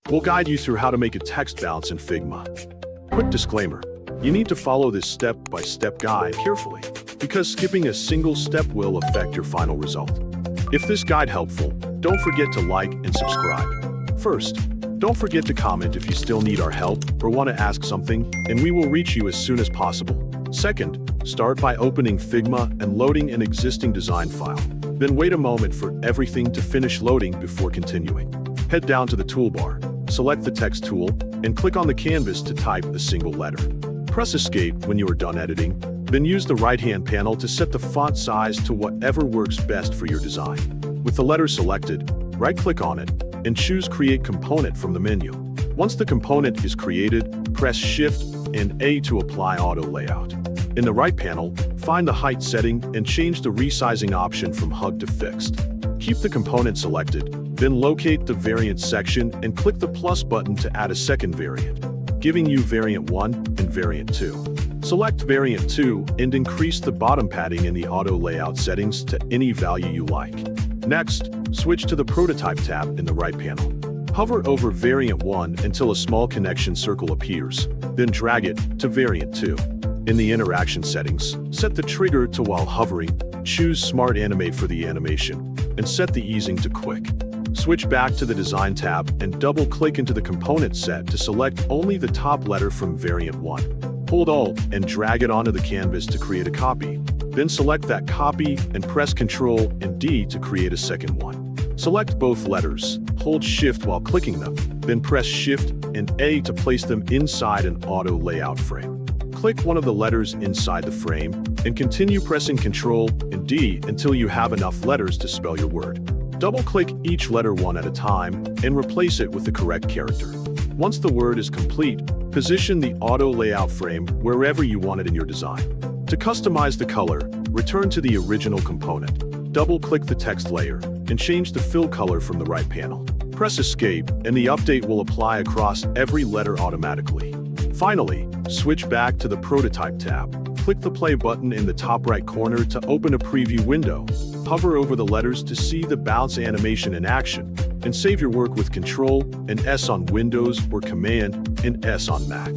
We'll guide you through how to make a text bounce in Figma. Quick disclaimer, you need to follow this step-by-step guide carefully, because skipping a single step will affect your final result. If this guide helpful, don't forget to like and subscribe. First, don't forget to comment if you still need our help or want to ask something, and we will reach you as soon as possible. Second, start by opening Figma and loading an existing design file. Then wait a moment for everything to finish loading before continuing. Head down to the toolbar, select the text tool, and click on the canvas to type a single letter. Press Escape when you are done editing, then use the right-hand panel to set the font size to whatever works best for your design. With the letter selected, right-click on it, and choose Create Component from the menu. Once the component is created, press Shift and A to apply auto layout. In the right panel, find the height setting and change the resizing option from HUG to fixed. Keep the component selected, then locate the variant section and click the plus button to add a second variant, giving you variant 1 and variant 2. Select variant 2 and increase the bottom padding in the auto layout settings to any value you like. Next, switch to the prototype tab in the right panel. Hover over variant 1 until a small connection circle appears, then drag it to variant 2. In the interaction settings, set the trigger to while hovering, choose Smart Animate for the animation, and set the easing to quick. Switch back to the Design tab and double-click into the component set to select only the top letter from variant 1. Hold Alt and drag it onto the canvas to create a copy. Then select that copy and press Ctrl and D to create a second one. Select both letters, hold Shift while clicking them, then press Shift and A to place them inside an auto layout frame. Click one of the letters inside the frame and continue pressing Ctrl and D until you have enough letters to spell your word. Double-click each letter one at a time and replace it with the correct character. Once the word is complete, position the auto layout frame wherever you want it in your design. To customize the color, return to the original component. Double-click the text layer and change the fill color from the right panel. Press Escape and the update will apply across every letter automatically. Finally, switch back to the Prototype tab. Click the play button in the top right corner to open a preview window. Hover over the letters to see the bounce animation in action, and save your work with Ctrl and S on Windows or Command and S on Mac.